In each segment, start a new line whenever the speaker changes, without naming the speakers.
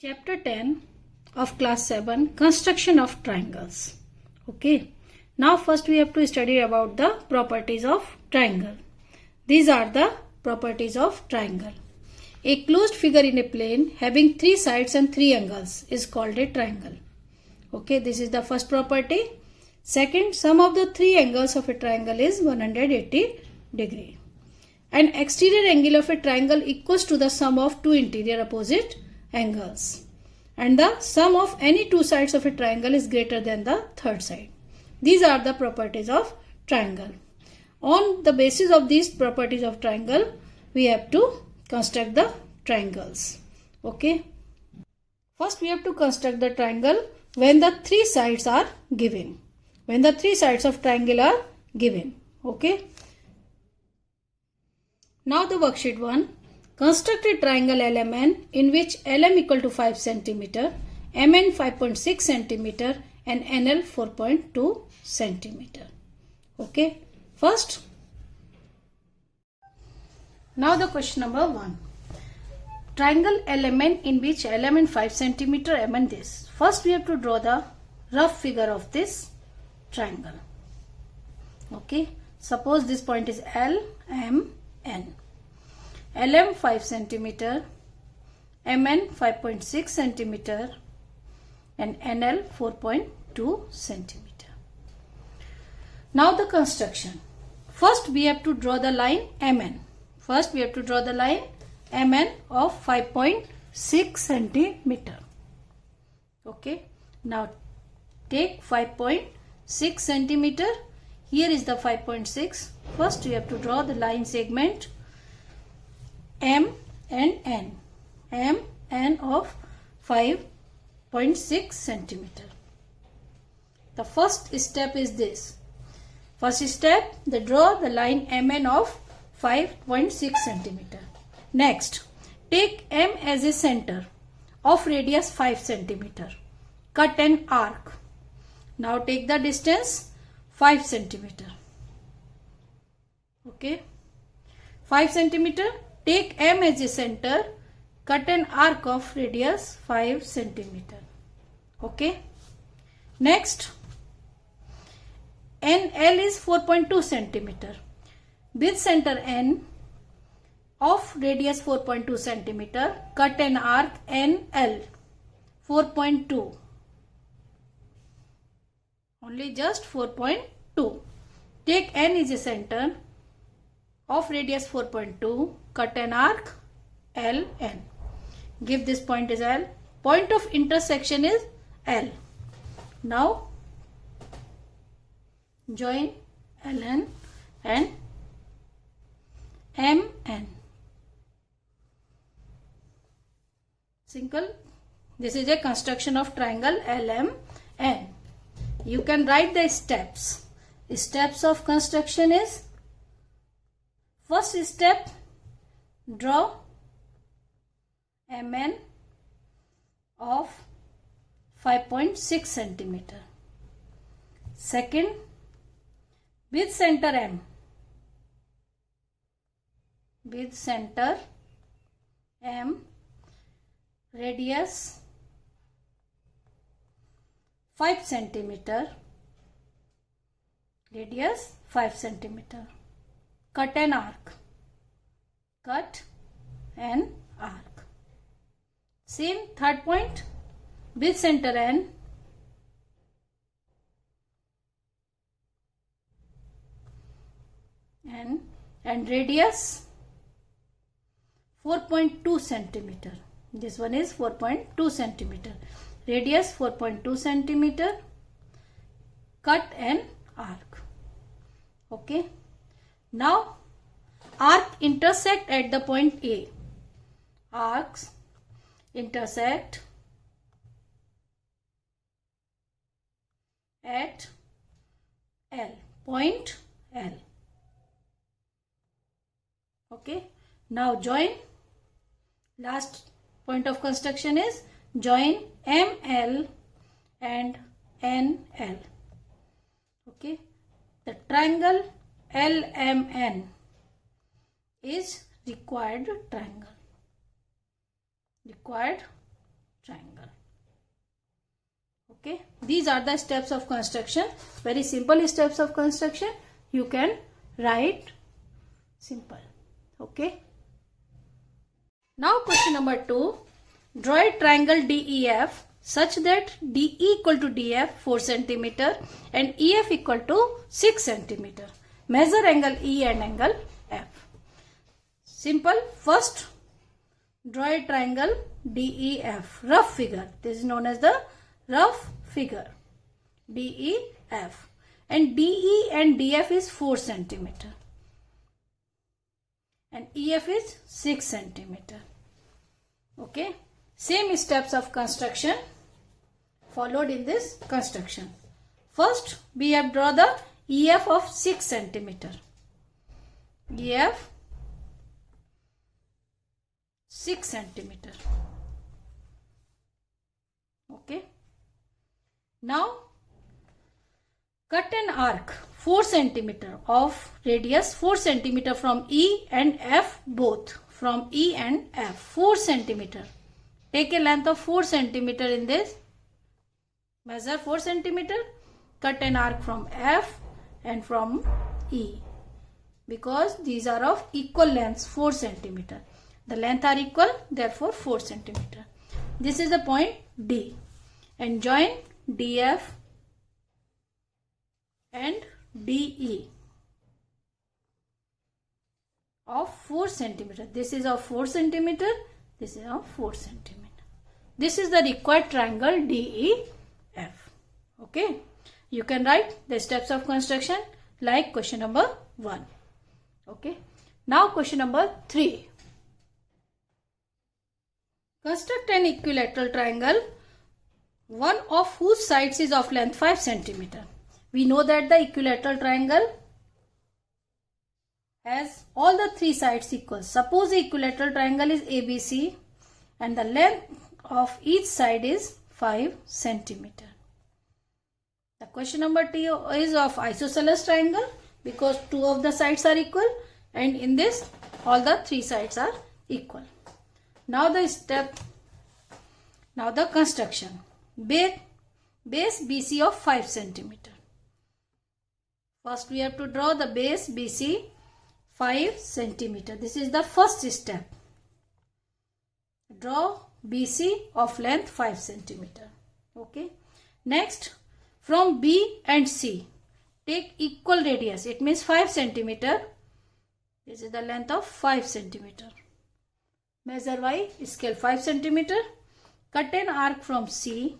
Chapter 10 of class 7, construction of triangles. Okay. Now first we have to study about the properties of triangle. These are the properties of triangle. A closed figure in a plane having three sides and three angles is called a triangle. Okay, this is the first property. Second, sum of the three angles of a triangle is 180 degree. An exterior angle of a triangle equals to the sum of two interior opposite angles, and the sum of any two sides of a triangle is greater than the third side. These are the properties of triangle. On the basis of these properties of triangle, we have to construct the triangles. Okay. First we have to construct the triangle when the three sides are given. When the three sides of triangle are given. Okay. Now the worksheet 1. Construct a triangle LMN in which LM equal to 5 cm, MN 5.6 cm and NL 4.2 cm. Okay. First, now the question number 1. Triangle LMN in which LMN 5 cm, MN this. First we have to draw the rough figure of this triangle. Okay. Suppose this point is L, M, N. LM 5 cm, MN 5.6 cm and NL 4.2 cm. Now the construction. First we have to draw the line MN. First we have to draw the line MN of 5.6 cm. Okay. Now take 5.6 cm. Here is the 5.6. First you have to draw the line segment M and N. M N of 5.6 cm. The first step is this. First step, draw the line MN of 5.6 cm. Next, take M as a center of radius 5 cm. Cut an arc. Now take the distance 5 cm. Okay. 5 cm. Take M as a center. Cut an arc of radius 5 cm. Okay. Next, NL is 4.2 cm. With center N of radius 4.2 cm, cut an arc NL 4.2. Only just 4.2. Take N is a center of radius 4.2, cut an arc LN. Give this point as L. Point of intersection is L. Now join LN and MN. Simple. This is a construction of triangle LMN. You can write the steps. Steps of construction is: first step, draw MN of 5.6 cm. Second, with center M. With center M, radius 5 cm. Radius 5 cm. Cut an arc. Cut an arc. Same third point, with center N. And radius 4.2 cm. This one is 4.2 cm. Radius 4.2 cm. Cut an arc. Okay. Now arc intersect at the point A. Arcs intersect at L. Point L. Okay. Now join. Last point of construction is join ML and NL. Okay. The triangle LMN is required triangle. Required triangle. Okay, these are the steps of construction. Very simple steps of construction. You can write simple. Okay. Now question number 2. Draw a triangle DEF such that DE equal to DF 4 cm and EF equal to 6 cm. Measure angle E and angle F. Simple. First, draw a triangle DEF. Rough figure. This is known as the rough figure. DEF. And DE and DF is 4 cm. And EF is 6 cm. Okay. Same steps of construction followed in this construction. First, we have draw the EF of 6 cm. EF 6 cm. Okay. Now, cut an arc 4 cm of radius 4 cm from E and F both. From E and F 4 cm. Take a length of 4 cm in this. Measure 4 cm. Cut an arc from F and from E. Because these are of equal lengths 4 cm. The length are equal, therefore 4 cm. This is the point D. And join DF and DE of 4 cm. This is of 4 cm. This is of 4 cm. This is the required triangle DEF. Okay. You can write the steps of construction like question number 1. Okay. Now question number 3. Construct an equilateral triangle, one of whose sides is of length 5 cm. We know that the equilateral triangle has all the 3 sides equal. Suppose the equilateral triangle is ABC and the length of each side is 5 cm. The question number 2 is of isosceles triangle because 2 of the sides are equal, and in this all the 3 sides are equal. Now the construction. Base BC of 5 cm. First we have to draw the base BC 5 cm. This is the first step. Draw BC of length 5 cm. Okay. Next, from B and C, take equal radius. It means 5 cm. This is the length of 5 cm. Measure by scale 5 cm. Cut an arc from C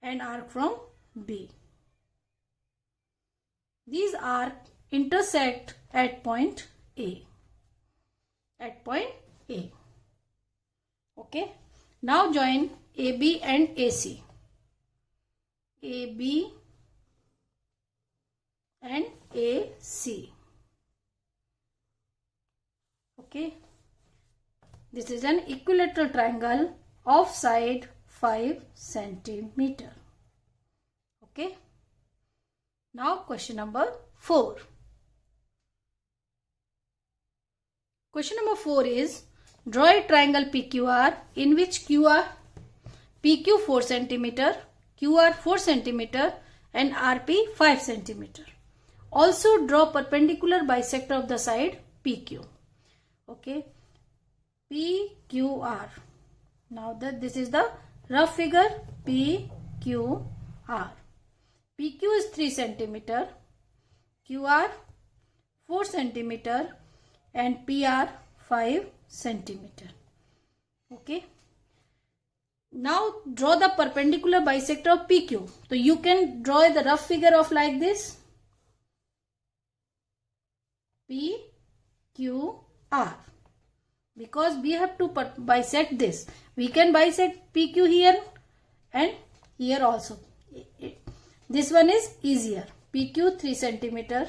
and arc from B. These arcs intersect at point A. At point A. Okay. Now join AB and AC. AB and AC. Okay. This is an equilateral triangle of side 5 cm. Okay. Now question number 4. Question number 4 is draw a triangle PQR in which PQ 4 cm, QR 4 cm and RP 5 cm. Also draw perpendicular bisector of the side PQ. Okay. PQR. Now this is the rough figure PQR. PQ is 3 cm, QR 4 cm and PR 5 cm. Okay. Now draw the perpendicular bisector of PQ. So you can draw the rough figure of like this. PQR. Because we have to bisect this. We can bisect PQ here and here also. This one is easier. PQ 3 cm.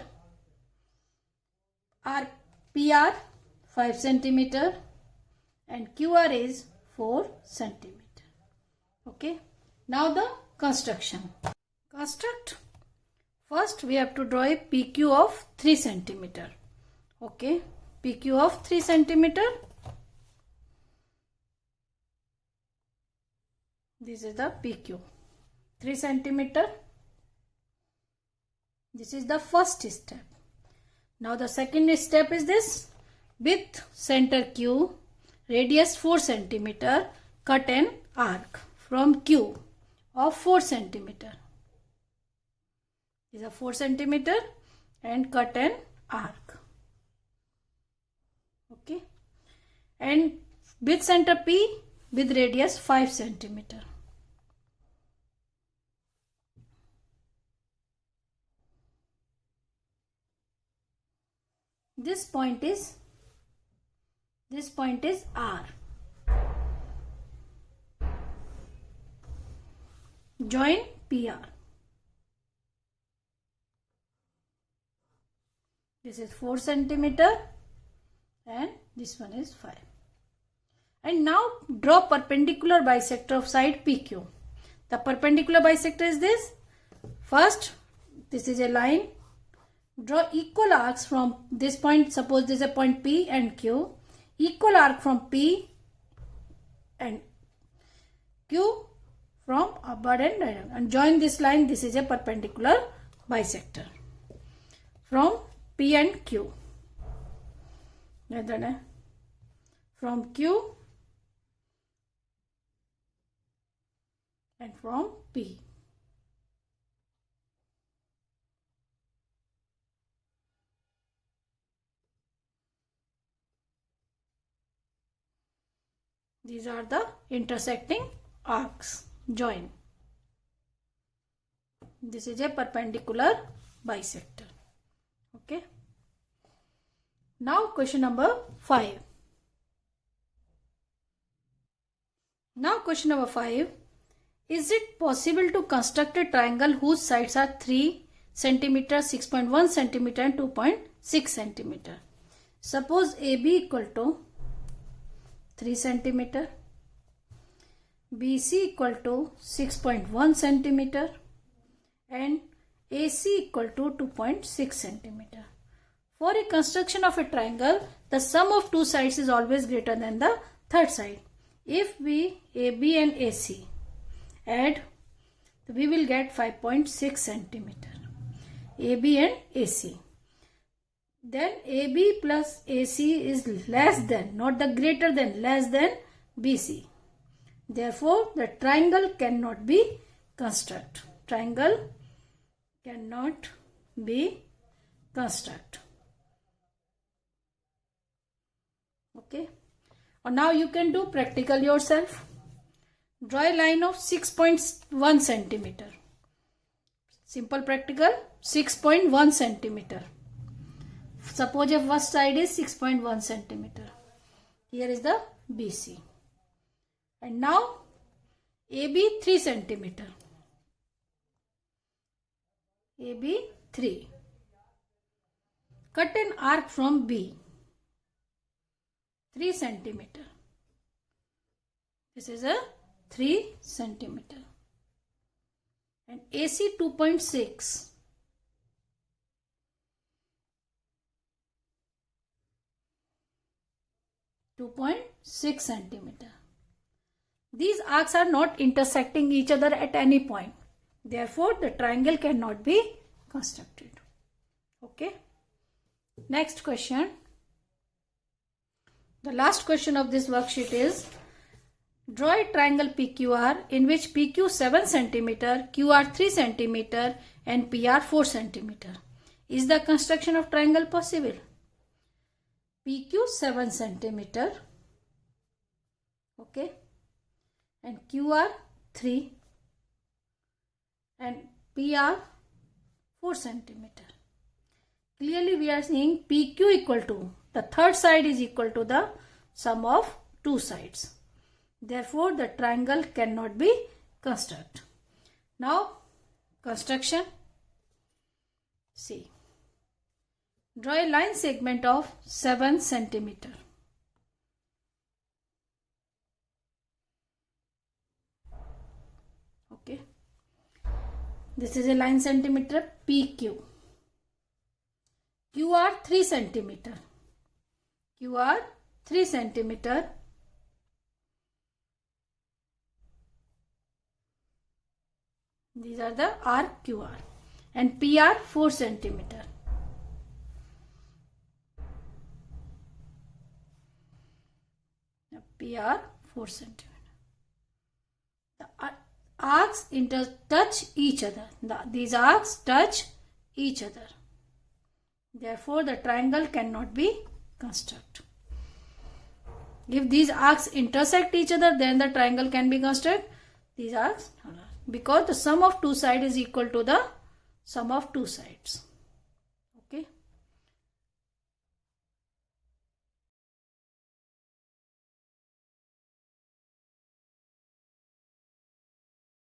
PR 5 cm. And QR is 4 cm. Okay. Now the construction. Construct. First we have to draw a PQ of 3 cm. Okay. PQ of 3 cm. This is the PQ. 3 centimeter. This is the first step. Now the second step is this. With center Q, radius 4 centimeter, cut an arc from Q of 4 centimeter. This is a 4 centimeter and cut an arc. Okay. And with center P with radius 5 centimeter. This point is R. Join PR. This is 4 centimeter and this one is 5. And now draw perpendicular bisector of side PQ. The perpendicular bisector is this. First, this is a line. Draw equal arcs from this point. Suppose this is a point P and Q. Equal arc from P and Q from upward and diagonal. And join this line. This is a perpendicular bisector from P and Q. From Q and from P. These are the intersecting arcs. Join. This is a perpendicular bisector. Okay. Now question number 5. Now question number 5. Is it possible to construct a triangle whose sides are 3 cm, 6.1 cm and 2.6 cm? Suppose AB equal to 3 cm, BC equal to 6.1 cm and AC equal to 2.6 cm. For a construction of a triangle, the sum of two sides is always greater than the third side. If we AB and AC add, we will get 5.6 cm. AB and AC. Then AB plus AC is less than, not the greater than, less than BC. Therefore, the triangle cannot be constructed. Triangle cannot be constructed. Okay. Or now you can do practical yourself. Draw a line of 6.1 centimeter. Simple practical, 6.1 centimeter. Suppose your first side is 6.1 centimeter. Here is the BC. And now AB 3 centimeter. AB 3. Cut an arc from B. 3 centimeter. This is a 3 centimeter. And AC 2.6. 2.6 centimeter. These arcs are not intersecting each other at any point. Therefore, the triangle cannot be constructed. Okay. Next question. The last question of this worksheet is, draw a triangle PQR in which PQ 7 cm, QR 3 cm and PR 4 cm. Is the construction of triangle possible? PQ 7 cm, okay, and QR 3 and PR 4 cm. Clearly we are seeing PQ equal to, the third side is equal to the sum of two sides. Therefore, the triangle cannot be constructed. Now, construction. See. Draw a line segment of 7 centimeter. Okay. This is a line centimeter PQ. QR 3 centimeter. QR 3 centimeter. These are the RQR. And PR 4 centimeter. PR 4 centimeter. The arcs touch each other. These arcs touch each other. Therefore, the triangle cannot be constructed. If these arcs intersect each other, then the triangle can be constructed. These arcs, because the sum of two sides is equal to the sum of two sides.